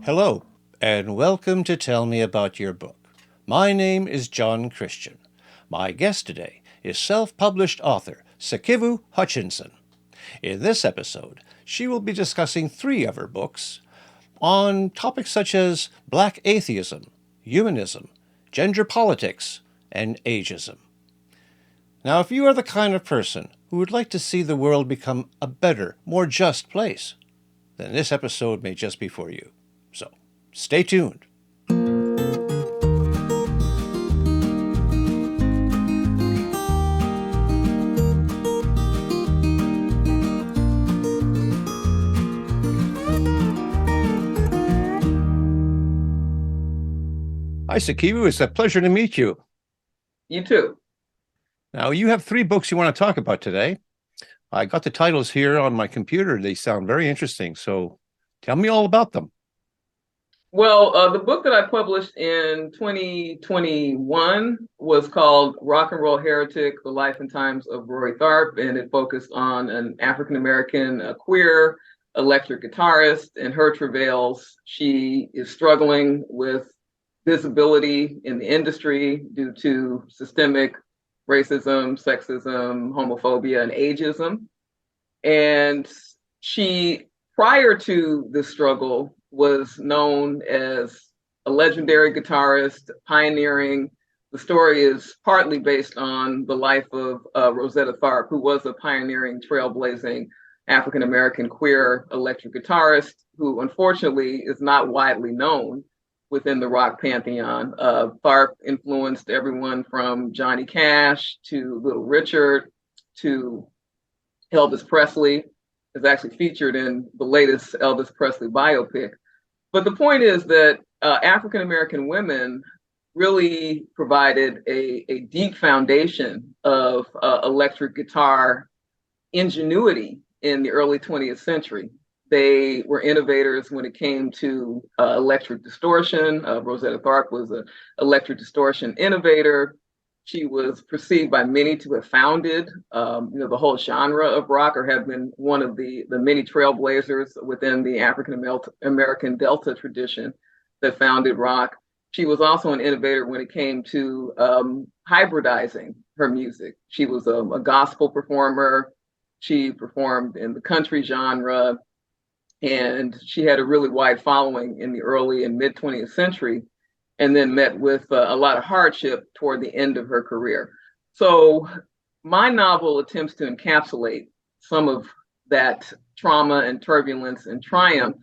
Hello, and welcome to Tell Me About Your Book. My name is John Christian. My guest today is self-published author Sikivu Hutchinson. In this episode, she will be discussing three of her books on topics such as black atheism, humanism, gender politics, and ageism. Now, if you are the kind of person who would like to see the world become a better, more just place, then this episode may just be for you. So, stay tuned. Hi, Sikivu. It's a pleasure to meet you. You too. Now, you have three books you want to talk about today. I got the titles here on my computer. They sound very interesting. So tell me all about them. Well, the book that I published in 2021 was called Rock and Roll Heretic, The Life and Times of Rory Tharpe, and it focused on an African-American queer electric guitarist and her travails. She is struggling with visibility in the industry due to systemic racism, sexism, homophobia, and ageism. And she, prior to this struggle, was known as a legendary guitarist, pioneering. The story is partly based on the life of Rosetta Tharpe, who was a pioneering, trailblazing African-American queer electric guitarist who unfortunately is not widely known within the rock pantheon. Tharpe influenced everyone from Johnny Cash to Little Richard to Elvis Presley. Is actually featured in the latest Elvis Presley biopic. But the point is that African American women really provided a deep foundation of electric guitar ingenuity in the early 20th century. They were innovators when it came to electric distortion. Rosetta Tharpe was an electric distortion innovator. She was perceived by many to have founded, the whole genre of rock, or have been one of the many trailblazers within the African American Delta tradition that founded rock. She was also an innovator when it came to hybridizing her music. She was a gospel performer. She performed in the country genre, and she had a really wide following in the early and mid 20th century, and then met with a lot of hardship toward the end of her career. So my novel attempts to encapsulate some of that trauma and turbulence and triumph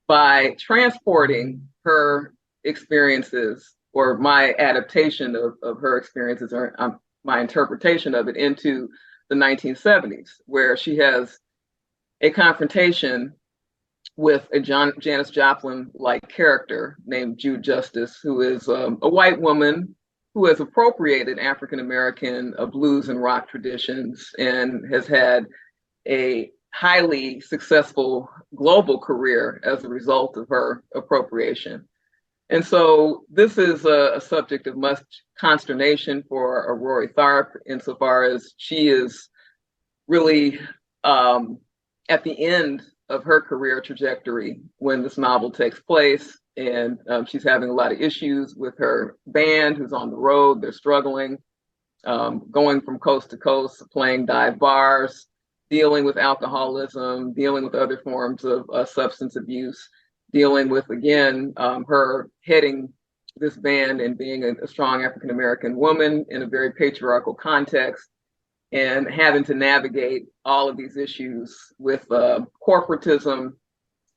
by transporting her experiences, or my adaptation of her experiences, or my interpretation of it, into the 1970s, where she has a confrontation with a Janis Joplin-like character named Jude Justice, who is a white woman who has appropriated African-American blues and rock traditions and has had a highly successful global career as a result of her appropriation. And so this is a subject of much consternation for Rory Tharpe, insofar as she is really at the end of her career trajectory when this novel takes place. And she's having a lot of issues with her band, who's on the road. They're struggling, going from coast to coast, playing dive bars, dealing with alcoholism, dealing with other forms of substance abuse, dealing with, again, her heading this band and being a strong African-American woman in a very patriarchal context, and having to navigate all of these issues with corporatism,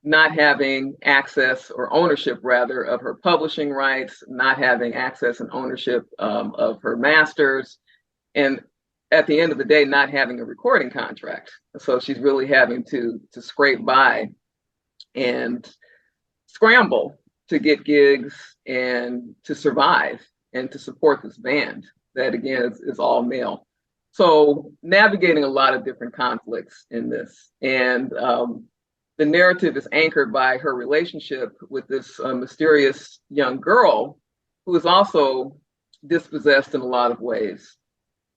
not having access, or ownership rather, of her publishing rights, not having access and ownership of her masters, and at the end of the day, not having a recording contract. So she's really having to scrape by and scramble to get gigs and to survive and to support this band that, again, is all male. So navigating a lot of different conflicts in this. And the narrative is anchored by her relationship with this mysterious young girl who is also dispossessed in a lot of ways.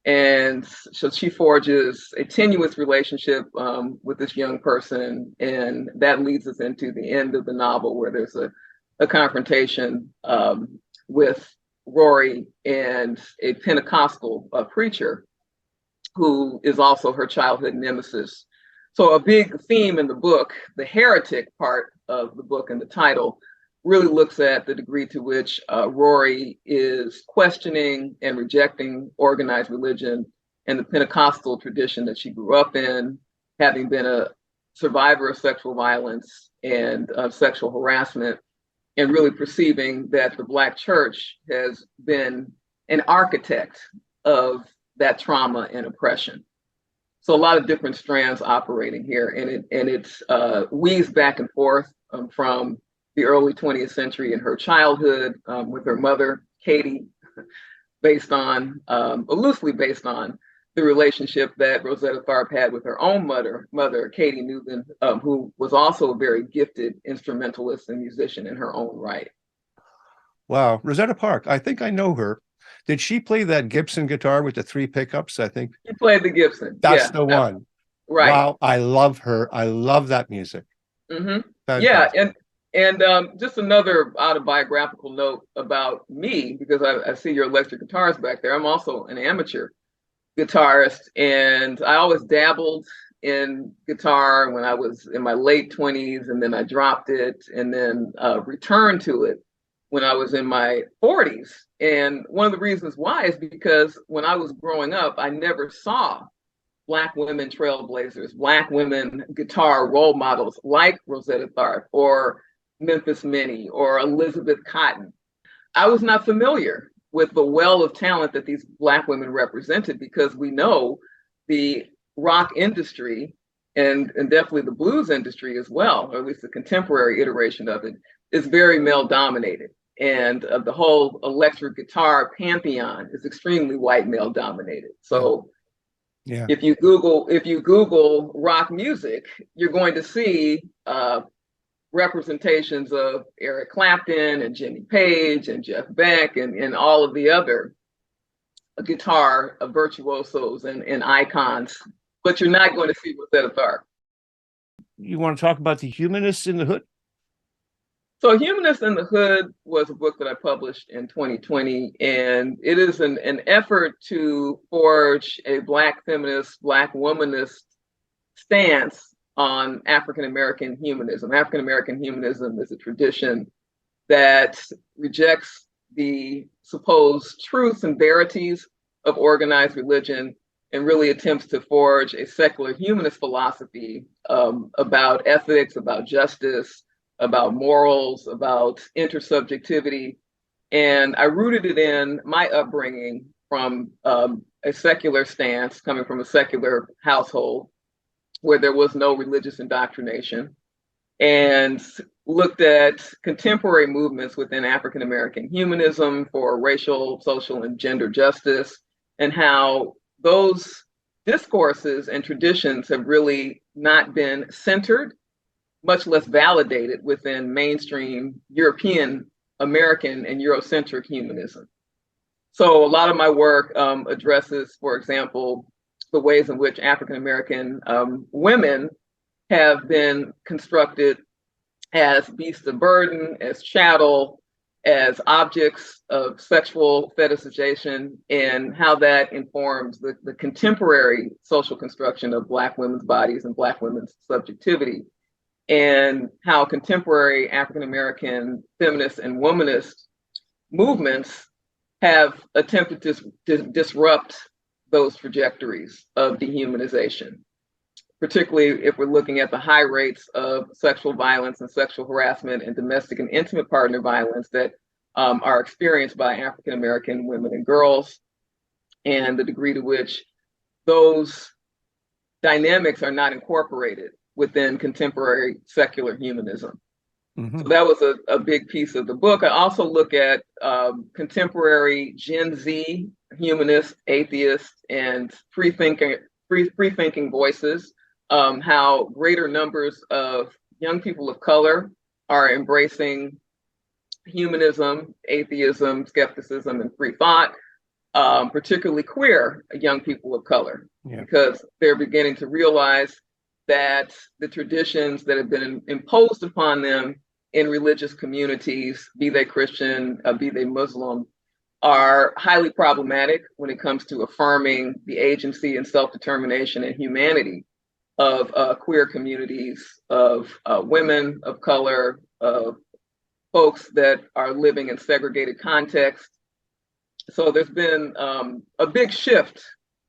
And so she forges a tenuous relationship with this young person, and that leads us into the end of the novel, where there's a confrontation with Rory and a Pentecostal preacher who is also her childhood nemesis. So a big theme in the book, the heretic part of the book and the title, really looks at the degree to which Rory is questioning and rejecting organized religion and the Pentecostal tradition that she grew up in, having been a survivor of sexual violence and sexual harassment, and really perceiving that the Black church has been an architect of that trauma and oppression. So a lot of different strands operating here, and it's weaves back and forth from the early 20th century and her childhood with her mother, Katie, based on, loosely based on the relationship that Rosetta Tharpe had with her own mother, Katie Newman, who was also a very gifted instrumentalist and musician in her own right. Wow, Rosetta Park, I think I know her. Did she play that Gibson guitar with the 3 pickups, I think? She played the Gibson. That's the one. Right. Wow, I love her. I love that music. Mm-hmm. Yeah, and just another autobiographical note about me, because I see your electric guitars back there. I'm also an amateur guitarist, and I always dabbled in guitar when I was in my late 20s, and then I dropped it, and then returned to it when I was in my 40s. And one of the reasons why is because when I was growing up, I never saw Black women trailblazers, Black women guitar role models like Rosetta Tharpe or Memphis Minnie or Elizabeth Cotton. I was not familiar with the well of talent that these Black women represented, because we know the rock industry and definitely the blues industry as well, or at least the contemporary iteration of it, is very male dominated. And the whole electric guitar pantheon is extremely white male dominated. So yeah. If you Google rock music, you're going to see representations of Eric Clapton and Jimmy Page and Jeff Beck and all of the other guitar virtuosos and icons, but you're not going to see Rosetta Tharpe. You want to talk about the Humanists in the Hood? So Humanists in the Hood was a book that I published in 2020, and it is an effort to forge a Black feminist, Black womanist stance on African-American humanism. African-American humanism is a tradition that rejects the supposed truths and verities of organized religion and really attempts to forge a secular humanist philosophy about ethics, about justice, about morals, about intersubjectivity. And I rooted it in my upbringing from a secular stance, coming from a secular household where there was no religious indoctrination, and looked at contemporary movements within African-American humanism for racial, social, and gender justice, and how those discourses and traditions have really not been centered, much less validated within mainstream European, American, and Eurocentric humanism. So a lot of my work addresses, for example, the ways in which African-American women have been constructed as beasts of burden, as chattel, as objects of sexual fetishization, and how that informs the contemporary social construction of Black women's bodies and Black women's subjectivity, and how contemporary African-American feminist and womanist movements have attempted to disrupt those trajectories of dehumanization, particularly if we're looking at the high rates of sexual violence and sexual harassment and domestic and intimate partner violence that are experienced by African-American women and girls, and the degree to which those dynamics are not incorporated within contemporary secular humanism. Mm-hmm. So that was a big piece of the book. I also look at contemporary Gen Z humanists, atheists, and free-thinking voices, how greater numbers of young people of color are embracing humanism, atheism, skepticism, and free thought. particularly queer young people of color, Yeah. because they're beginning to realize that the traditions that have been imposed upon them in religious communities, be they Christian, be they Muslim, are highly problematic when it comes to affirming the agency and self-determination and humanity of queer communities, of women of color, of folks that are living in segregated contexts. So there's been a big shift,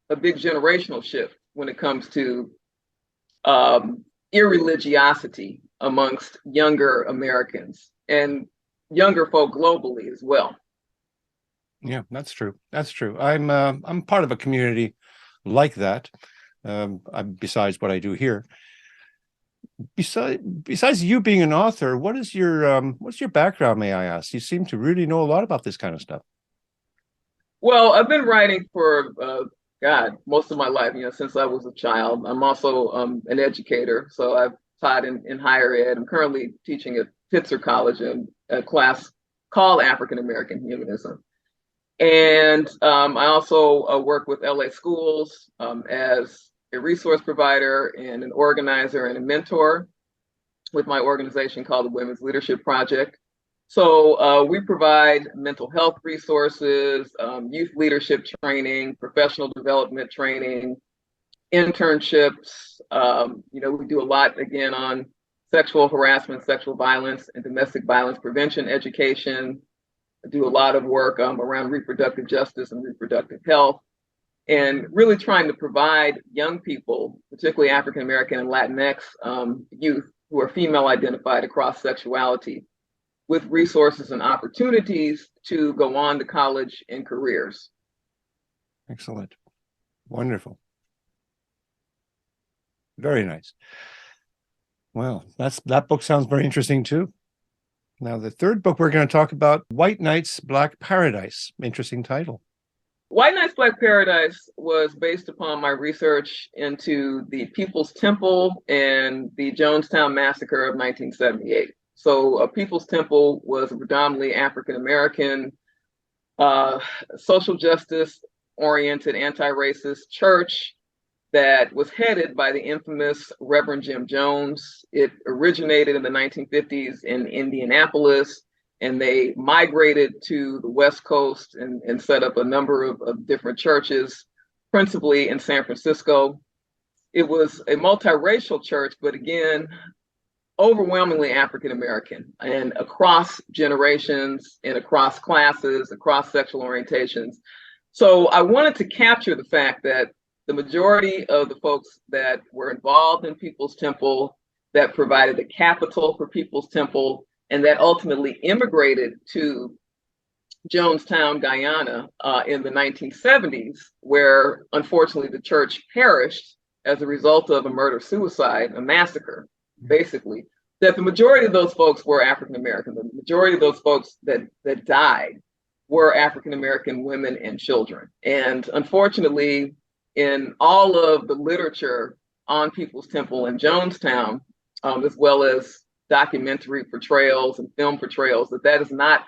a big generational shift when it comes to irreligiosity amongst younger Americans and younger folk globally as well. Yeah, that's true. That's true. I'm part of a community like that. Besides what I do here. Besides you being an author, what's your background, may I ask? You seem to really know a lot about this kind of stuff. Well, I've been writing for most of my life, since I was a child. I'm also an educator, so I've taught in higher ed. I'm currently teaching at Pitzer College in a class called African American Humanism. And I also work with LA schools as a resource provider and an organizer and a mentor with my organization called the Women's Leadership Project. So we provide mental health resources, youth leadership training, professional development training, internships. We do a lot, again, on sexual harassment, sexual violence, and domestic violence prevention education. I do a lot of work around reproductive justice and reproductive health, and really trying to provide young people, particularly African American and Latinx youth who are female identified across sexuality, with resources and opportunities to go on to college and careers. Excellent. Wonderful. Very nice. Well, that book sounds very interesting too. Now, the third book we're going to talk about, White Nights, Black Paradise. Interesting title. White Nights, Black Paradise was based upon my research into the People's Temple and the Jonestown Massacre of 1978. So People's Temple was a predominantly African-American, social justice-oriented, anti-racist church that was headed by the infamous Reverend Jim Jones. It originated in the 1950s in Indianapolis, and they migrated to the West Coast and set up a number of different churches, principally in San Francisco. It was a multiracial church, but again, overwhelmingly African American, and across generations and across classes, across sexual orientations. So I wanted to capture the fact that the majority of the folks that were involved in People's Temple, that provided the capital for People's Temple, and that ultimately immigrated to Jonestown, Guyana in the 1970s, where unfortunately the church perished as a result of a murder-suicide, a massacre, basically, that the majority of those folks were African American. The majority of those folks that died were African American women and children. And unfortunately, in all of the literature on People's Temple in Jonestown, as well as documentary portrayals and film portrayals, that is not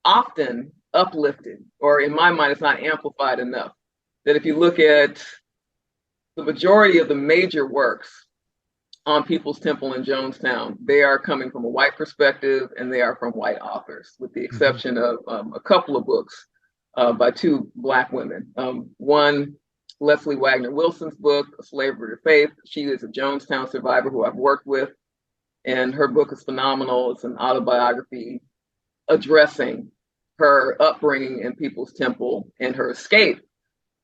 often uplifted, or in my mind, it's not amplified enough. That if you look at the majority of the major works on People's Temple in Jonestown, they are coming from a white perspective, and they are from white authors, with the exception of a couple of books by two Black women. One, Leslie Wagner Wilson's book, Slavery to Faith. She is a Jonestown survivor who I've worked with, and her book is phenomenal. It's an autobiography addressing her upbringing in People's Temple and her escape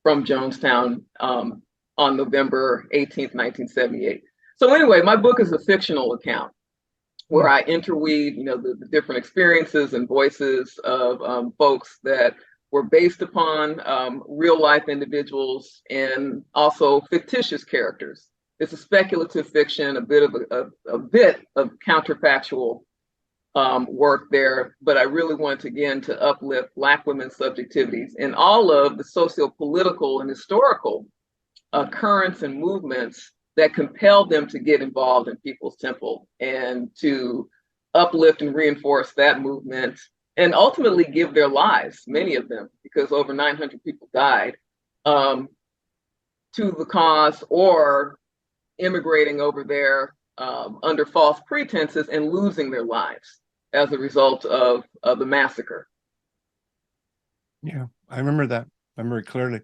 from Jonestown on November 18th, 1978. So anyway, my book is a fictional account where I interweave, the different experiences and voices of folks that were based upon real life individuals and also fictitious characters. It's a speculative fiction, a bit of counterfactual work there, but I really want again to uplift Black women's subjectivities and all of the socio-political and historical currents and movements that compelled them to get involved in People's Temple, and to uplift and reinforce that movement and ultimately give their lives, many of them, because over 900 people died, to the cause, or immigrating over there under false pretenses and losing their lives as a result of the massacre. Yeah, I remember that. I remember it clearly.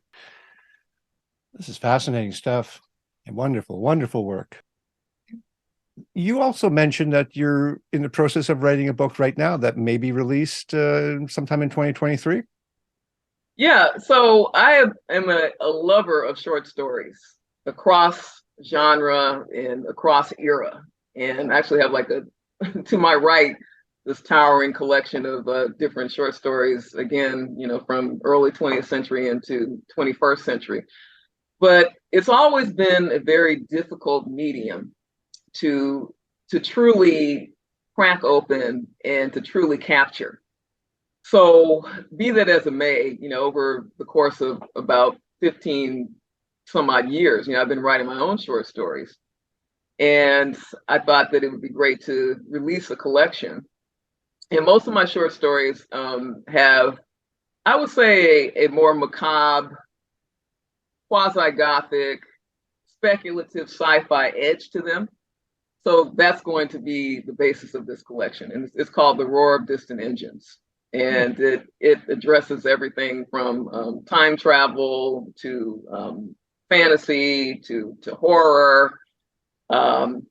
This is fascinating stuff and wonderful, wonderful work. You also mentioned that you're in the process of writing a book right now that may be released sometime in 2023. Yeah, so I am a lover of short stories across genre and across era, and actually have like a to my right this towering collection of different short stories, again, from early 20th century into 21st century. But it's always been a very difficult medium to truly crack open and to truly capture. So be that as it may, over the course of about 15 some odd years, I've been writing my own short stories. And I thought that it would be great to release a collection. And most of my short stories have, I would say, a more macabre, quasi-Gothic, speculative sci-fi edge to them. So that's going to be the basis of this collection. And it's called The Roar of Distant Engines. And it addresses everything from time travel to fantasy to horror. So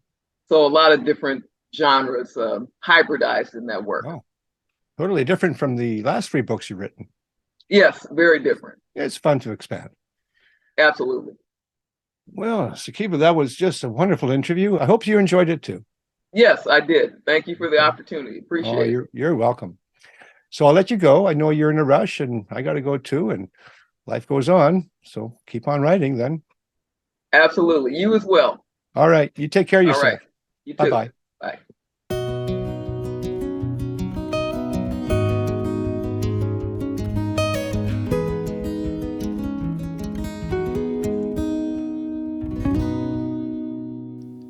a lot of different genres hybridized in that work. Oh, totally different from the last 3 books you've written. Yes, very different. It's fun to expand. Absolutely. Well, Sikivu, that was just a wonderful interview. I hope you enjoyed it too. Yes, I did. Thank you for the opportunity. Appreciate it. You're welcome. So I'll let you go. I know you're in a rush and I got to go too, and life goes on. So keep on writing then. Absolutely. You as well. All right. You take care of yourself. All right. You too. Bye-bye. Bye.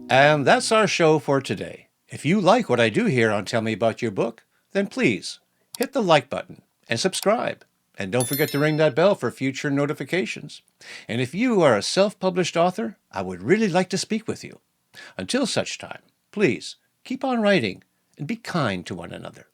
And that's our show for today. If you like what I do here on Tell Me About Your Book, then please hit the like button and subscribe. And don't forget to ring that bell for future notifications. And if you are a self-published author, I would really like to speak with you. Until such time, please keep on writing and be kind to one another.